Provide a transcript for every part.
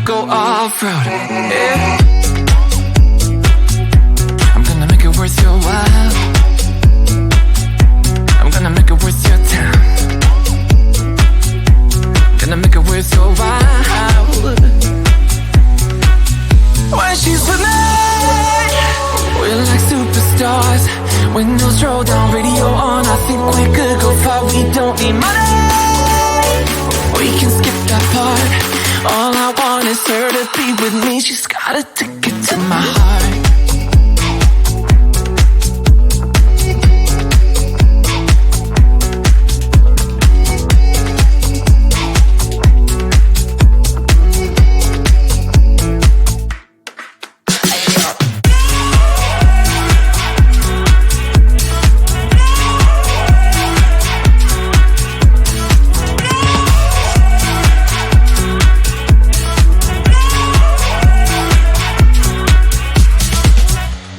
go off-road. Yeah. I'm gonna make it worth your while. I'm gonna make it worth your time. Gonna make it worth your while. When she's with me, we're like superstars. Windows roll down, radio on. I think we could go far. We don't need money. We can skip that part. All I want is her to be with me. She's got a ticket to my heart.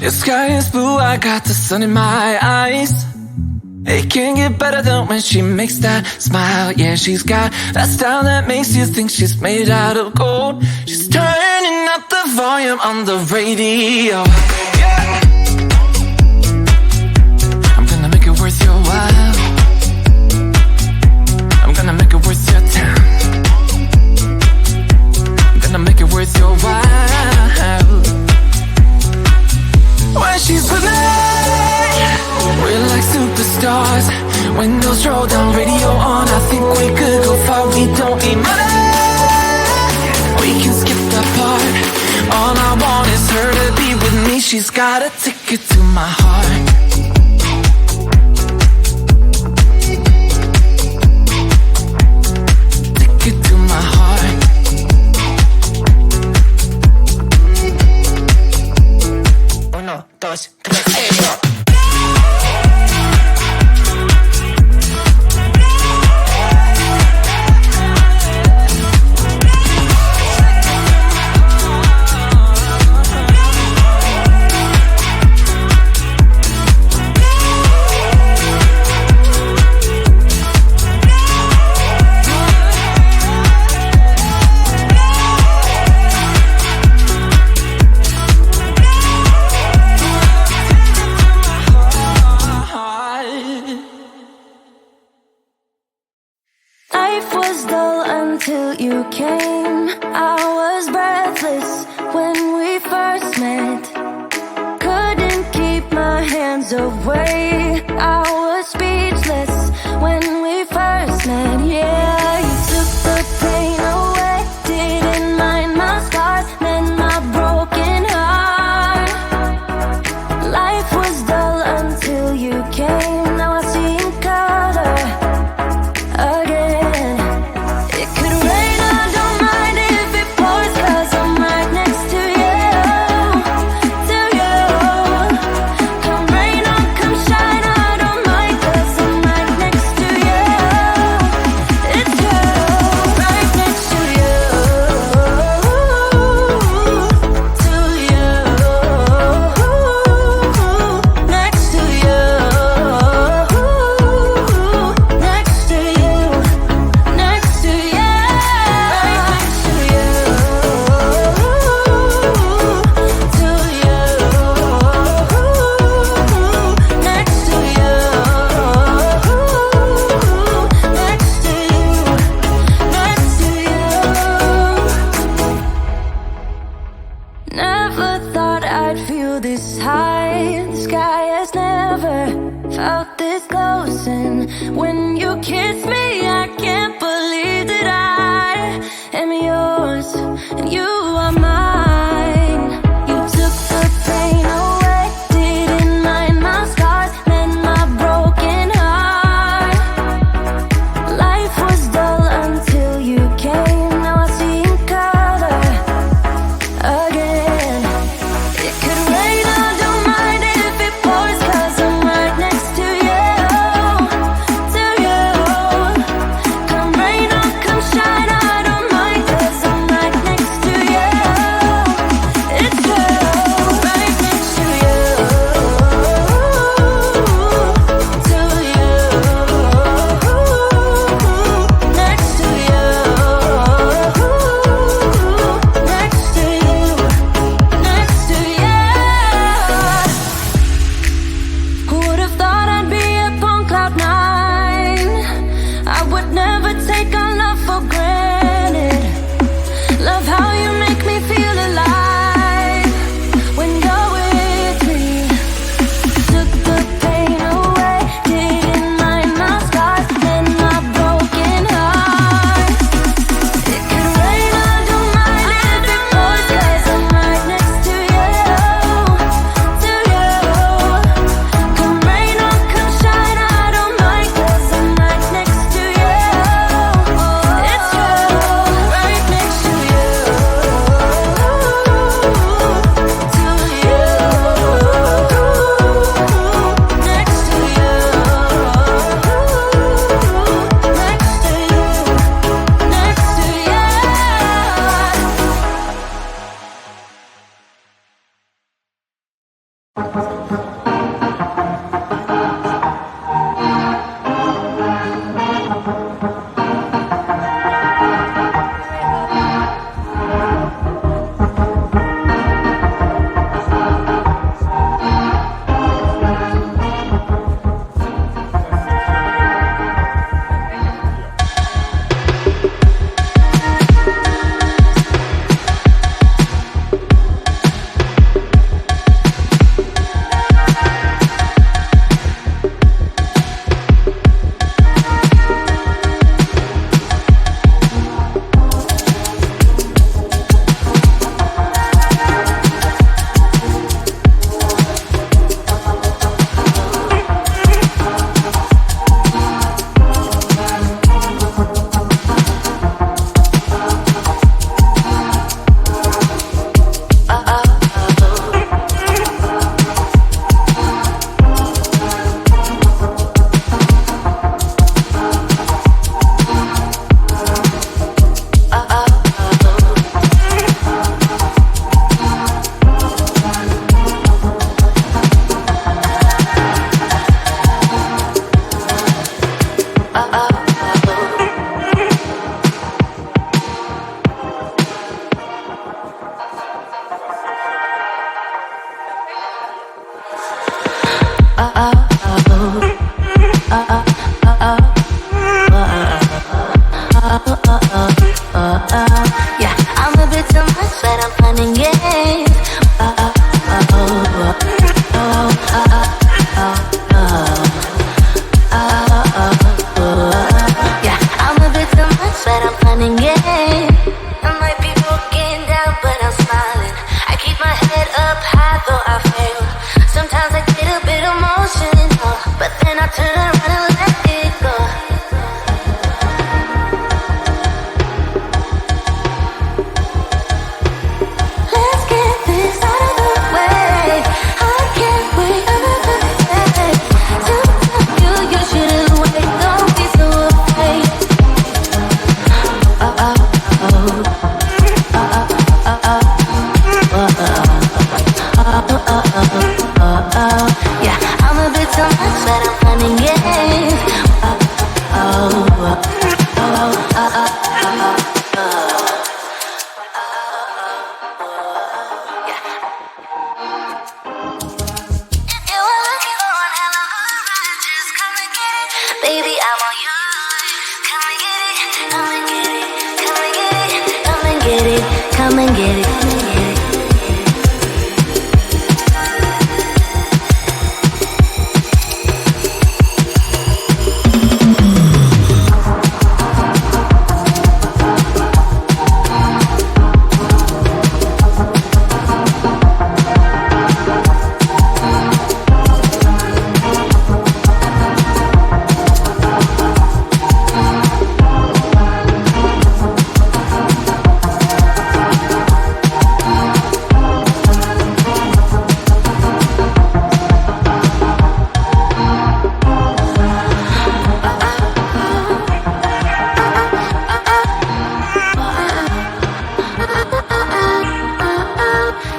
The sky is blue, I got the sun in my eyes. It can't get better than when she makes that smile. Yeah, she's got that style that makes you think she's made out of gold. She's turning up the volume on the radio. Yeah. I'm gonna make it worth your while. I'm gonna make it worth your time. I'm gonna make it worth your while. When she's with me, we're like superstars. Windows roll down, radio on. I think we could go far. We don't need money. We can skip that part. All I want is her to be with me. She's got a ticket to my heart. Ticket to my heart. Uno, dos, tres, Till you came, I was breathless when we first met. Couldn't keep my hands away. I was speechless when we first met. Yeah, you took the pain away. Didn't mind my scars, mend my broken heart. Life was dull until you came. Now I see in color again. It could rain, I don't mind if it pours, 'cause I'm right next to you, to you. Come rain or come shine, I don't mind, 'cause I'm right next to you. It's you, right next to you, to you, next to you, next to you, next to you, right next to you, to you, next to you, next to you, next to you. Never thought I'd feel this high. The sky has never felt this close, and when you kiss me, I can't believe that I am yours and you are mine. You took the pain away, didn't mind my scars, mend my broken heart. Life was dull until you came. Now I see in color again. It could rain, I don't mind if it pours, 'cause I'm right next to you, to you. Come rain or come shine, I don't mind, 'cause I'm right next to you, Yeah, I'm a bit too much, but I'm fun and games. Yeah, I'm a bit too much, but I'm fun and games. I might be broken down, but I'm smiling. I keep my head up high, though I fail. Sometimes I get a bit emotional, but then I turn around and let it go. Let's get this out of the way. I can't wait another day to tell you shouldn't wait. Don't be so afraid. Yeah, I'm a bit too much, but I'm fun and games. If you were looking for an hell of a ride, just come and get it. Baby, I'm on yours. Come and get it, come and get it, come and get it, come and get it, come and get it, come and get it.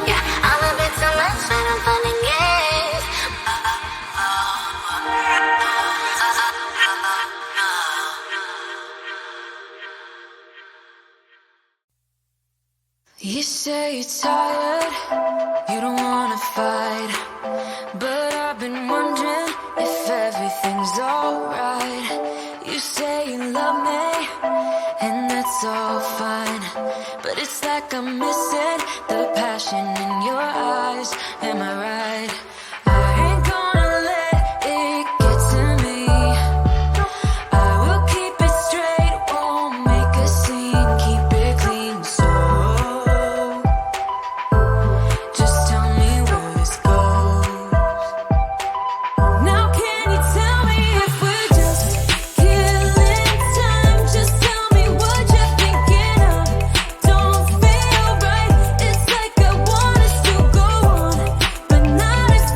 Yeah, I'm a bit too much, but I'm fun and games. You say you're tired, you don't wanna fight, but I've been wondering if everything's alright. You say you love me, and that's all fine, but it's like I'm missing the passion in your eyes. Am I right? I ain't gonna let it get to me. I will keep it straight, won't make a scene, keep it clean. So just tell me where this goes. Now can you tell me if we're just killing time? Just tell me what you're thinking of. Don't feel right, it's like I want us to go on, but not as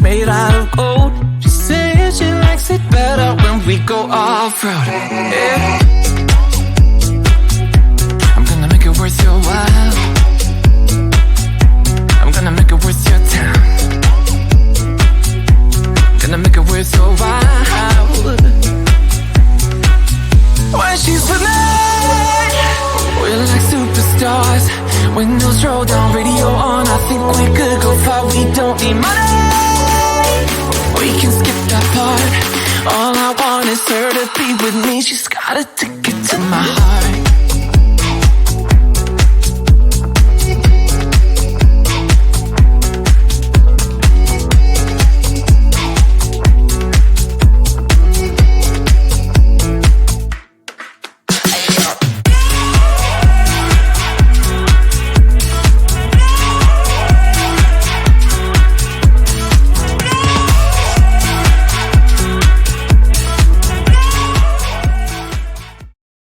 made out of gold. She says she likes it better when we go off-road. Yeah. I'm gonna make it worth your while. I'm gonna make it worth your time. Gonna make it worth your while. When she's with me, we're like superstars. Windows roll down, radio on. I think we could go far. We don't need money. We can skip that part. All I want is her to be with me. She's got a ticket